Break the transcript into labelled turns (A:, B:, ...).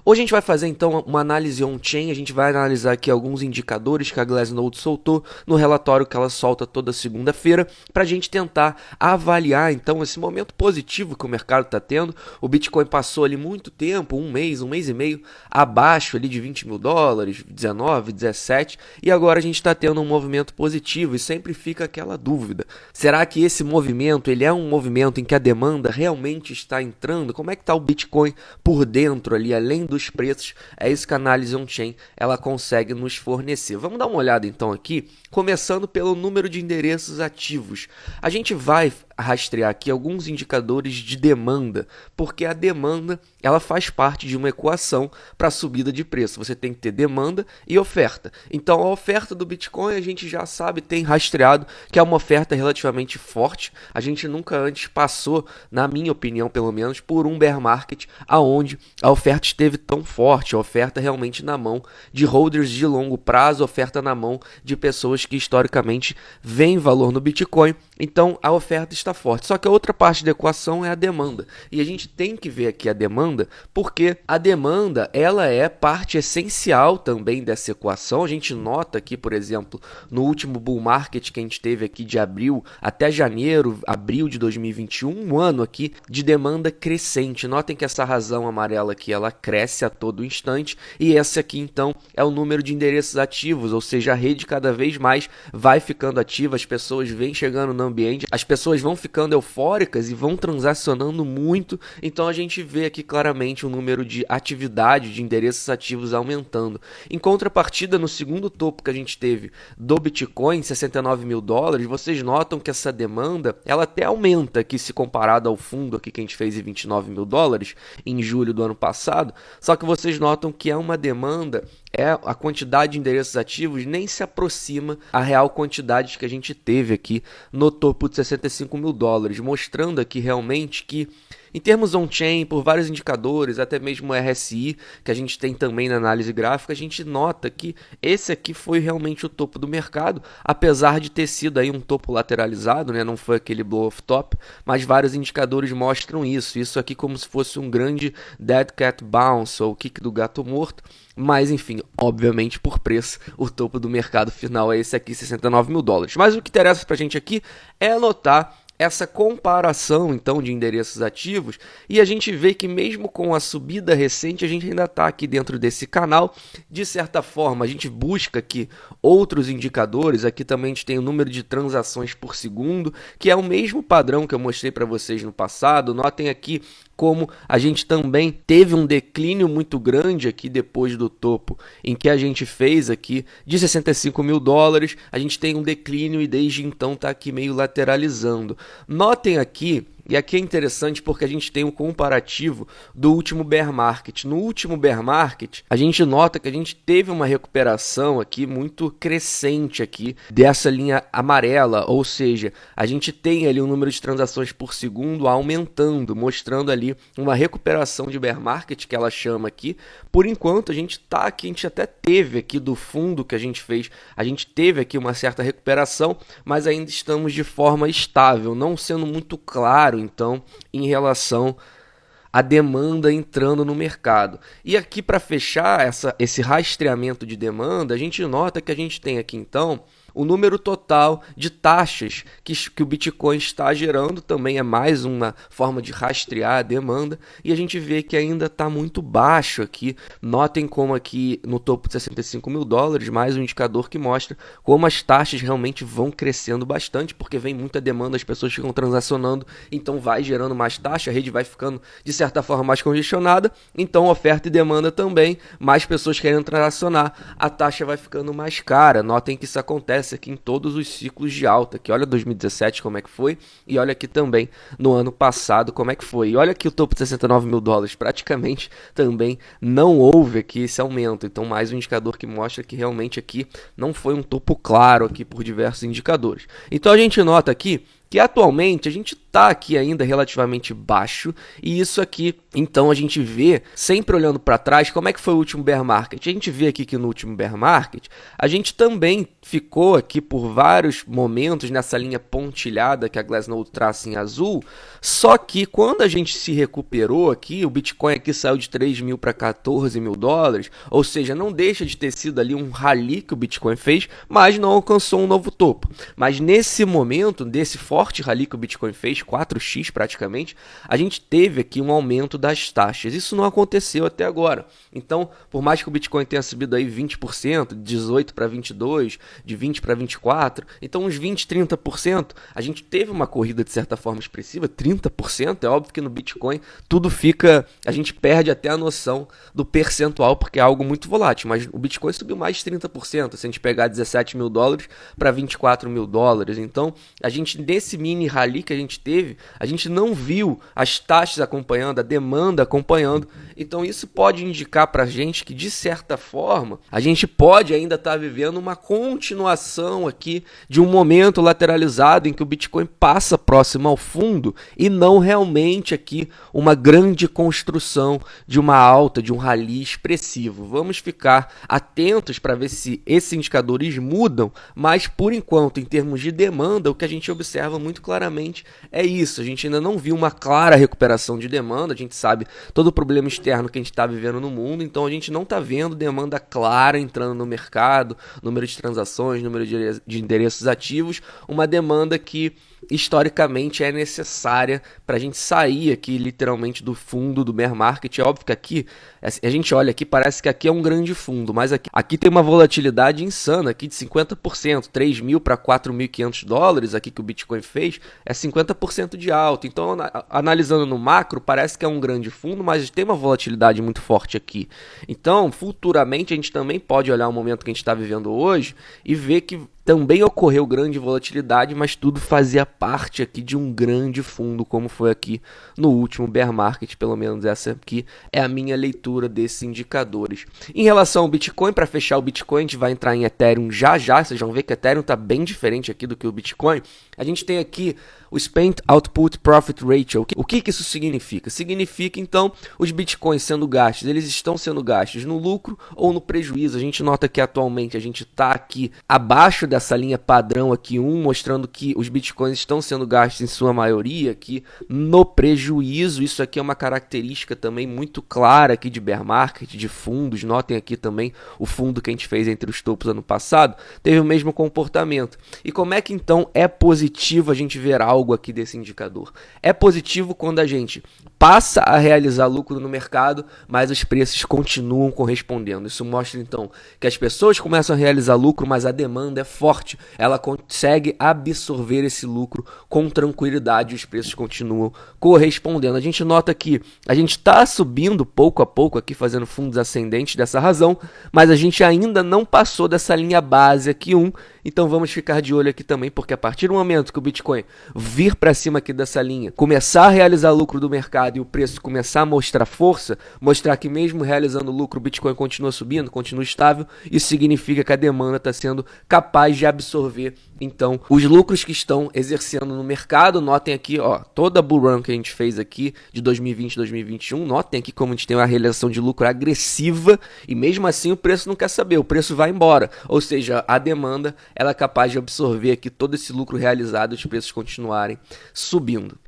A: Hoje a gente vai fazer então uma análise on-chain, a gente vai analisar aqui alguns indicadores que a Glassnode soltou no relatório que ela solta toda segunda-feira, para a gente tentar avaliar então esse momento positivo que o mercado está tendo. O Bitcoin passou ali muito tempo, um mês e meio, abaixo ali de 20 mil dólares, 19, 17, e agora a gente está tendo um movimento positivo e sempre fica aquela dúvida. Será que esse movimento ele é um movimento em que a demanda realmente está entrando? Como é que está o Bitcoin por dentro ali, além dos preços? É isso que a análise on-chain ela consegue nos fornecer. Vamos dar uma olhada então aqui, começando pelo número de endereços ativos. A gente vai rastrear aqui alguns indicadores de demanda, porque a demanda ela faz parte de uma equação para a subida de preço. Você tem que ter demanda e oferta. Então a oferta do Bitcoin a gente já sabe, tem rastreado que é uma oferta relativamente forte. A gente nunca antes passou, na minha opinião pelo menos, por um bear market aonde a oferta esteve tão forte, a oferta realmente na mão de holders de longo prazo, oferta na mão de pessoas que historicamente veem valor no Bitcoin. Então a oferta está forte. Só que a outra parte da equação é a demanda. E a gente tem que ver aqui a demanda, porque a demanda ela é parte essencial também dessa equação. A gente nota aqui, por exemplo, no último bull market que a gente teve aqui de abril até janeiro, abril de 2021, um ano aqui de demanda crescente. Notem que essa razão amarela aqui ela cresce a todo instante, e esse aqui então é o número de endereços ativos, ou seja, a rede cada vez mais vai ficando ativa, as pessoas vêm chegando no ambiente, as pessoas vão ficando eufóricas e vão transacionando muito. Então a gente vê aqui claramente o número de atividade de endereços ativos aumentando. Em contrapartida, no segundo topo que a gente teve do Bitcoin, 69 mil dólares, vocês notam que essa demanda ela até aumenta aqui se comparado ao fundo aqui que a gente fez em 29 mil dólares em julho do ano passado, só que vocês notam que é uma demanda, a quantidade de endereços ativos nem se aproxima à real quantidade que a gente teve aqui no topo de 65 mil dólares, mostrando aqui realmente que em termos on-chain, por vários indicadores, até mesmo o RSI, que a gente tem também na análise gráfica, a gente nota que esse aqui foi realmente o topo do mercado, apesar de ter sido aí um topo lateralizado, né? Não foi aquele blow-off top, mas vários indicadores mostram isso. Isso aqui como se fosse um grande dead cat bounce, ou kick do gato morto. Mas enfim, obviamente por preço, o topo do mercado final é esse aqui, 69 mil dólares. Mas o que interessa pra gente aqui é notar essa comparação então de endereços ativos, e a gente vê que mesmo com a subida recente a gente ainda está aqui dentro desse canal. De certa forma a gente busca aqui outros indicadores. Aqui também a gente tem o número de transações por segundo, que é o mesmo padrão que eu mostrei para vocês no passado. Notem aqui como a gente também teve um declínio muito grande aqui depois do topo em que a gente fez aqui de 65 mil dólares, a gente tem um declínio e desde então está aqui meio lateralizando. Notem aqui, e aqui é interessante porque a gente tem um comparativo do último bear market. No último bear market, a gente nota que a gente teve uma recuperação aqui muito crescente aqui dessa linha amarela, ou seja, a gente tem ali o número de transações por segundo aumentando, mostrando ali uma recuperação de bear market que ela chama aqui. Por enquanto a gente tá aqui, a gente até teve aqui do fundo que a gente fez, a gente teve aqui uma certa recuperação, mas ainda estamos de forma estável, não sendo muito claro então em relação à demanda entrando no mercado. E aqui para fechar esse rastreamento de demanda, a gente nota que a gente tem aqui então o número total de taxas que o Bitcoin está gerando. Também é mais uma forma de rastrear a demanda, e a gente vê que ainda está muito baixo aqui. Notem como aqui no topo de 65 mil dólares, mais um indicador que mostra como as taxas realmente vão crescendo bastante, porque vem muita demanda, as pessoas ficam transacionando, então vai gerando mais taxa, a rede vai ficando de certa forma mais congestionada, então oferta e demanda também, mais pessoas querendo transacionar, a taxa vai ficando mais cara. Notem que isso acontece aqui em todos os ciclos de alta, que olha 2017 como é que foi, e olha aqui também no ano passado como é que foi, e olha aqui o topo de 69 mil dólares, praticamente também não houve aqui esse aumento. Então mais um indicador que mostra que realmente aqui não foi um topo claro aqui por diversos indicadores. Então a gente nota aqui que atualmente a gente está aqui ainda relativamente baixo, e isso aqui, então a gente vê, sempre olhando para trás, como é que foi o último bear market. A gente vê aqui que no último bear market, a gente também ficou aqui por vários momentos nessa linha pontilhada que a Glassnode traça em azul, só que quando a gente se recuperou aqui, o Bitcoin aqui saiu de 3 mil para 14 mil dólares, ou seja, não deixa de ter sido ali um rally que o Bitcoin fez, mas não alcançou um novo topo. Mas nesse momento, desse forte rally que o Bitcoin fez, 4x praticamente, a gente teve aqui um aumento das taxas. Isso não aconteceu até agora. Então, por mais que o Bitcoin tenha subido aí 20%, de 18 para 22, de 20 para 24, então uns 20, 30%, a gente teve uma corrida de certa forma expressiva, 30%, é óbvio que no Bitcoin tudo fica, a gente perde até a noção do percentual, porque é algo muito volátil, mas o Bitcoin subiu mais de 30%, se a gente pegar 17 mil dólares para 24 mil dólares, então a gente, nesse mini rally que a gente teve, a gente não viu as taxas acompanhando, a demanda acompanhando, então isso pode indicar para a gente que, de certa forma, a gente pode ainda estar vivendo uma continuação aqui de um momento lateralizado em que o Bitcoin passa próximo ao fundo e não realmente aqui uma grande construção de uma alta, de um rally expressivo. Vamos ficar atentos para ver se esses indicadores mudam, mas por enquanto, em termos de demanda, o que a gente observa muito claramente é isso. A gente ainda não viu uma clara recuperação de demanda, a gente sabe todo o problema externo que a gente está vivendo no mundo, então a gente não está vendo demanda clara entrando no mercado, número de transações, número de endereços ativos, uma demanda que historicamente é necessária para a gente sair aqui literalmente do fundo do bear market. É óbvio que aqui, a gente olha aqui, parece que aqui é um grande fundo, mas aqui tem uma volatilidade insana aqui de 50%, 3 mil para 4.500 dólares aqui que o Bitcoin fez, é 50% de alta. Então, analisando no macro, parece que é um grande fundo, mas tem uma volatilidade muito forte aqui. Então, futuramente, a gente também pode olhar o momento que a gente está vivendo hoje e ver que também ocorreu grande volatilidade, mas tudo fazia parte aqui de um grande fundo, como foi aqui no último bear market, pelo menos essa aqui é a minha leitura desses indicadores. Em relação ao Bitcoin, para fechar o Bitcoin, a gente vai entrar em Ethereum já já, vocês vão ver que Ethereum está bem diferente aqui do que o Bitcoin. A gente tem aqui o Spent Output Profit Ratio. O que isso significa? Significa, então, os bitcoins sendo gastos, eles estão sendo gastos no lucro ou no prejuízo. A gente nota que atualmente a gente está aqui abaixo dessa linha padrão aqui 1, mostrando que os bitcoins estão sendo gastos em sua maioria aqui no prejuízo. Isso aqui é uma característica também muito clara aqui de bear market, de fundos. Notem aqui também o fundo que a gente fez entre os topos ano passado, teve o mesmo comportamento. E como é que então é positivo a gente ver algo aqui desse indicador? É positivo quando a gente passa a realizar lucro no mercado, mas os preços continuam correspondendo. Isso mostra então que as pessoas começam a realizar lucro, mas a demanda é forte. Ela consegue absorver esse lucro com tranquilidade, os preços continuam correspondendo. A gente nota que a gente está subindo pouco a pouco aqui, fazendo fundos ascendentes dessa razão, mas a gente ainda não passou dessa linha base aqui 1, então vamos ficar de olho aqui também, porque a partir do momento que o Bitcoin vir para cima aqui dessa linha, começar a realizar lucro do mercado e o preço começar a mostrar força, mostrar que mesmo realizando lucro o Bitcoin continua subindo, continua estável, isso significa que a demanda está sendo capaz de absorver então os lucros que estão exercendo no mercado. Notem aqui, ó, toda a bull run que a gente fez aqui de 2020 e 2021, notem aqui como a gente tem uma realização de lucro agressiva e mesmo assim o preço não quer saber, o preço vai embora, ou seja, a demanda ela é capaz de absorver aqui todo esse lucro realizado e os preços continuarem subindo.